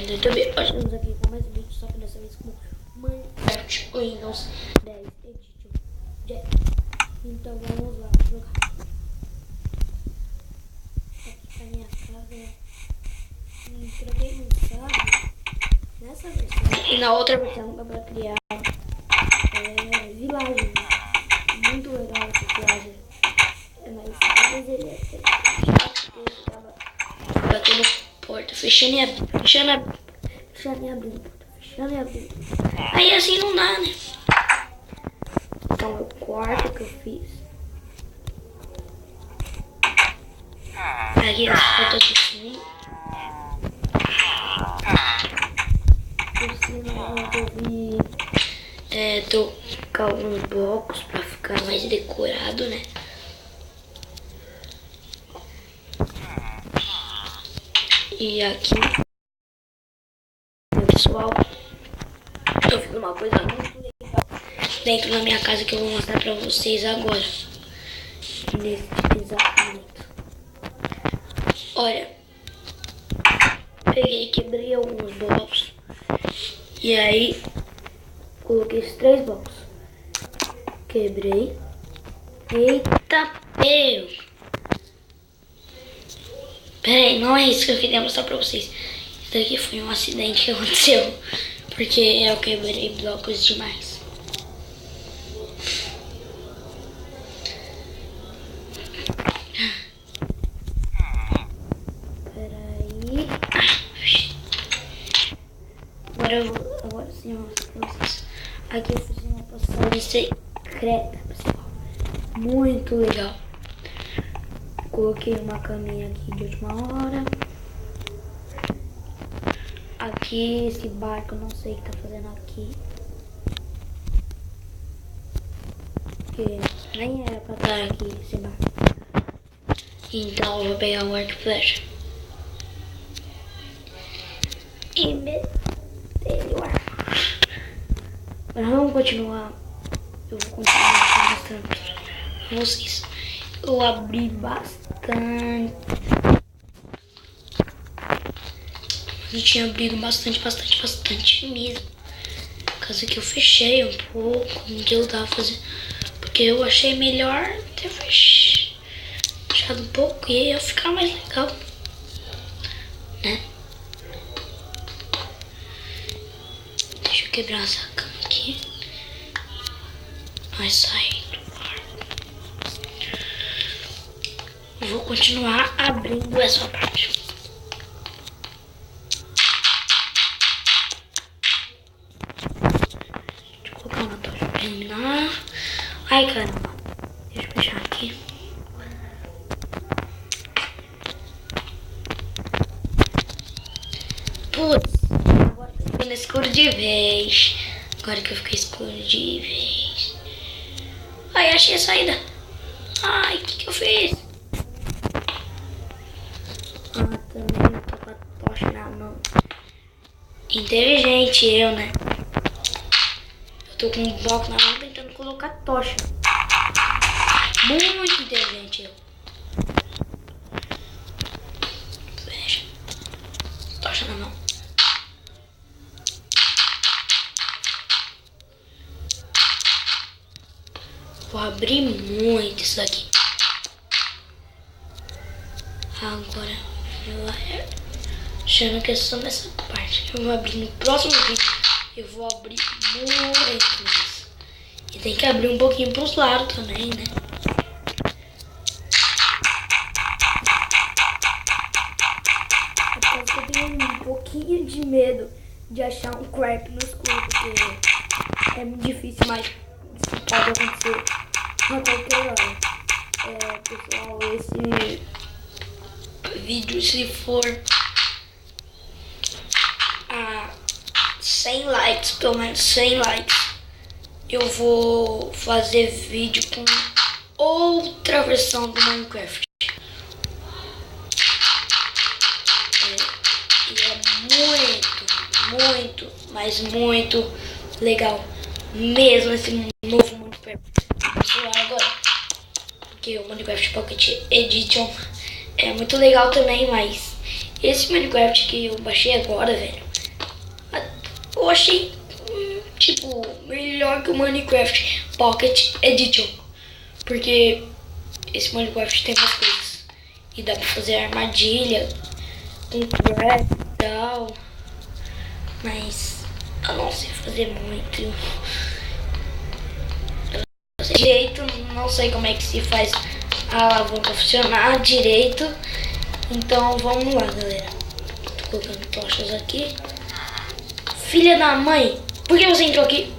no YouTube. Hoje estamos aqui com mais um vídeo, só que dessa vez com Minecraft Windows 10 Edition Jack. Então vamos lá jogar. Aqui tá minha casa. Pra quem não sabe, nessa versão e na outra versão dá pra criar vilagem. Muito legal essa vilagem. Mas talvez ele é chato, porque ele tava batendo porta, fechando e abrindo, fechando e abrindo, fechando e abrindo. Aí assim não dá, né? Então é o quarto que eu fiz. Aqui as fotos de cima. Por cima eu resolvi tocar alguns blocos pra ficar mais decorado, né? E aqui, pessoal, eu fiz uma coisa muito legal dentro da minha casa que eu vou mostrar pra vocês agora, nesse exato momento. Olha, peguei e quebrei alguns blocos e aí coloquei esses 3 blocos. Quebrei. Eita, meu! Peraí, não é isso que eu queria mostrar pra vocês. Isso daqui foi um acidente que aconteceu, porque eu quebrei blocos demais. Peraí. Agora sim eu mostro pra vocês. Aqui eu fiz uma passagem secreta, pessoal. Muito legal. Coloquei uma caminha aqui de última hora. Aqui esse barco, não sei o que tá fazendo aqui. Porque nem era pra estar aqui esse barco. Então eu vou pegar o arco e flecha e meter o arco. Mas vamos continuar. Eu vou continuar mostrando pra vocês. Eu abri bastante. Eu tinha abrido bastante mesmo. Por causa que eu fechei um pouco, não deu pra fazer. Porque eu achei melhor ter fechado um pouco e aí ia ficar mais legal, né? Deixa eu quebrar essa cama aqui. Vai sair. Vou continuar abrindo essa parte. Deixa eu colocar uma tocha pra iluminar. Ai, caramba. Deixa eu fechar aqui. Putz, agora que eu fiquei no escuro de vez. Agora que eu fiquei escuro de vez. Ai, achei a saída. Ai, o que eu fiz? Também eu tô com a tocha na mão. Inteligente eu, né? Eu tô com um bloco na mão tentando colocar tocha. Muito inteligente eu. Fecha. Tocha na mão. Vou abrir muito isso aqui. Agora achando que é só nessa parte. Eu vou abrir no próximo vídeo. Eu vou abrir muito mais. E tem que abrir um pouquinho pros lados também, né? Eu tenho um pouquinho de medo de achar um creeper no escuro, porque é muito difícil, mas isso pode acontecer a qualquer hora. Pessoal, esse vídeo, se for a 100 likes, pelo menos 100 likes, eu vou fazer vídeo com outra versão do Minecraft. E é muito, mas muito legal mesmo esse novo Minecraft. Agora, porque o Minecraft Pocket Edition é muito legal também, mas esse Minecraft que eu baixei agora, velho, eu achei, tipo, melhor que o Minecraft Pocket Edition. Porque esse Minecraft tem mais coisas. E dá pra fazer armadilha, com trap e tal. Mas eu não sei fazer muito. Eu sei direito, não sei como é que se faz a alavanca funcionar direito. Então vamos lá, galera. Tô colocando tochas aqui. Filha da mãe, por que você entrou aqui?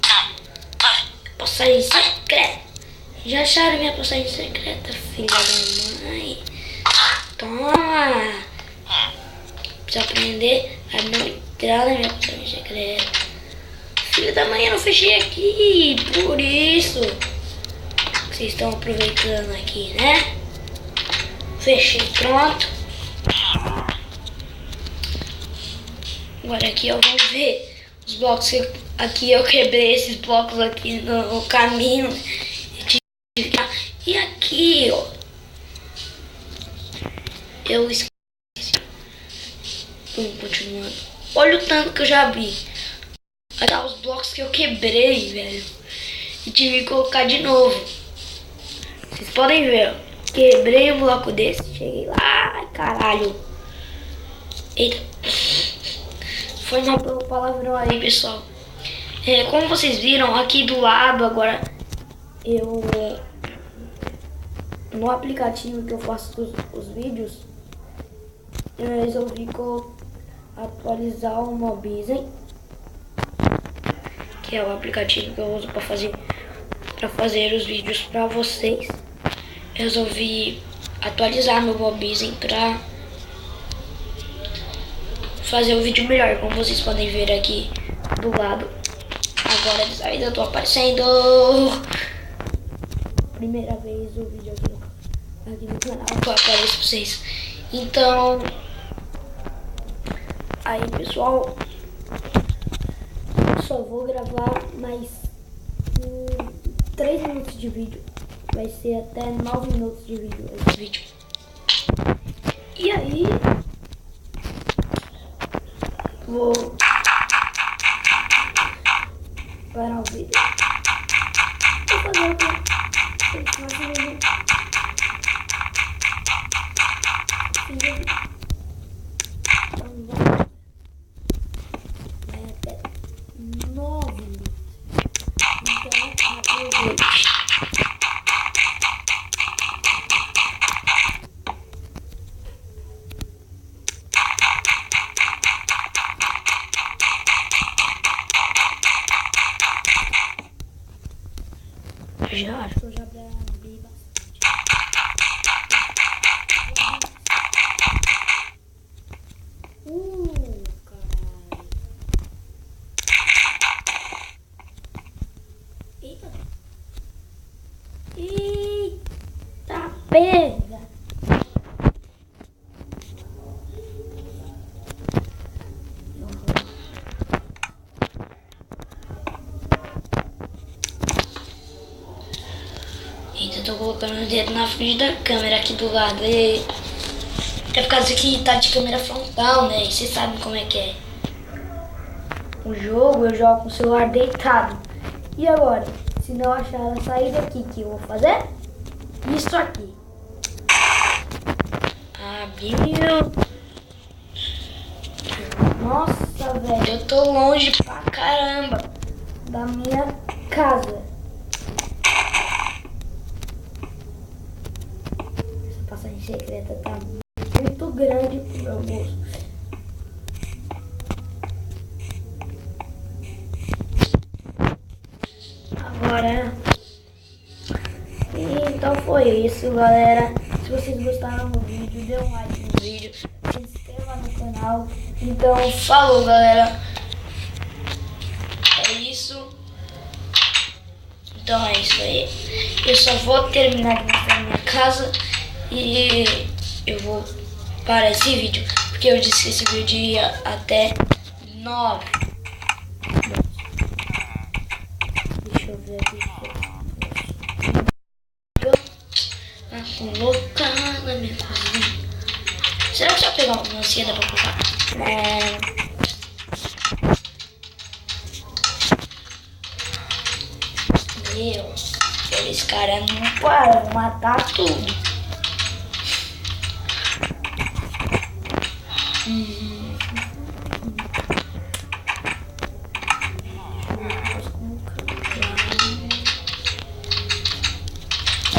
Passagem secreta. Já acharam minha passagem secreta, filha da mãe? Toma! Precisa aprender a não entrar na minha passagem secreta. Filha da mãe, eu não fechei aqui. Por isso vocês estão aproveitando aqui, né? Fechei, pronto. Agora aqui eu vou ver os blocos que aqui eu quebrei esses blocos aqui no caminho. E aqui, ó, eu esqueci. Vamos continuando. Olha o tanto que eu já abri. Aqui os blocos que eu quebrei, velho. E tive que colocar de novo. Vocês podem ver, ó. Quebrei um bloco desse. Cheguei lá. Ai, caralho. Eita. Foi mal pelo palavrão aí, pessoal. Como vocês viram, aqui do lado agora eu... No aplicativo que eu faço os vídeos, eu resolvi atualizar o Mobizen, que é o aplicativo que eu uso para fazer os vídeos para vocês. Eu resolvi atualizar meu Mobizen para fazer o vídeo melhor, como vocês podem ver aqui do lado. Agora ainda estou aparecendo. Primeira vez o vídeo aqui no canal que eu apareço pra vocês. Então, aí pessoal, só vou gravar mais 3 minutos de vídeo. Vai ser até 9 minutos de vídeo esse vídeo. E aí, vou parar o vídeo. Vou fazer outra. Vai até 9 minutos. Então, aproveite. Já acho que eu já abri bastante. Caralho. Eita. Eita, pega. Eita, tô colocando o dedo na frente da câmera aqui do lado. E é por causa que tá de câmera frontal, né? E vocês sabem como é que é. O jogo eu jogo com o celular deitado. E agora, se não achar a saída aqui, o que eu vou fazer? Isso aqui. Abriu. Nossa, velho, eu tô longe pra caramba da minha casa. Essa passagem secreta tá muito grande pro meu bolso. Agora, então foi isso, galera. Se vocês gostaram do vídeo, dê um like no vídeo, se inscreva no canal. Então, falou, galera. É isso. Então é isso aí. Eu só vou terminar de mostrar minha casa e eu vou parar esse vídeo, porque eu disse que esse vídeo ia até 9. Deixa eu ver aqui. Colocar na minha cozinha. Será que se eu pegar uma seda pra colocar? esse cara não para, vou matar tudo.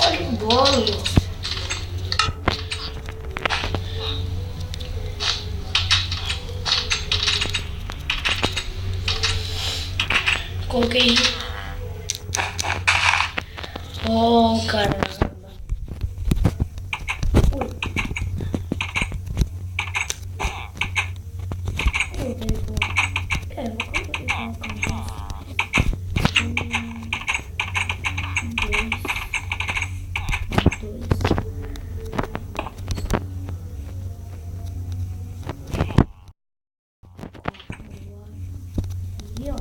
Olha o bolo. Coloquei. Oh, caramba. Ui. Eu vou colocar e ó.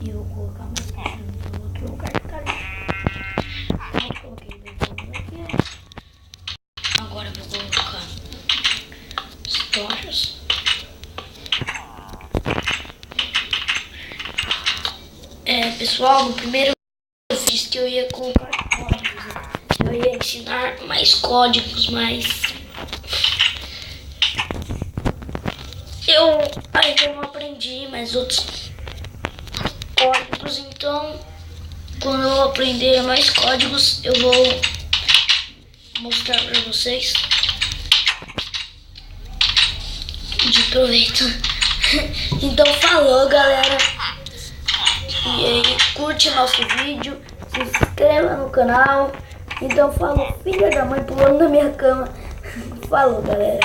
E eu vou colocar mais tocha no outro lugar que tá ali. Eu coloquei dois ovos aqui. Agora eu vou colocar as tochas. Pessoal, no primeiro eu disse que eu ia colocar códigos. Eu ia ensinar mais códigos, mas eu ainda não aprendi mais outros códigos, então quando eu aprender mais códigos eu vou mostrar para vocês. De proveito. Então falou, galera, e aí curte nosso vídeo, se inscreva no canal. Então falou, filha da mãe pulando na minha cama. Falou, galera.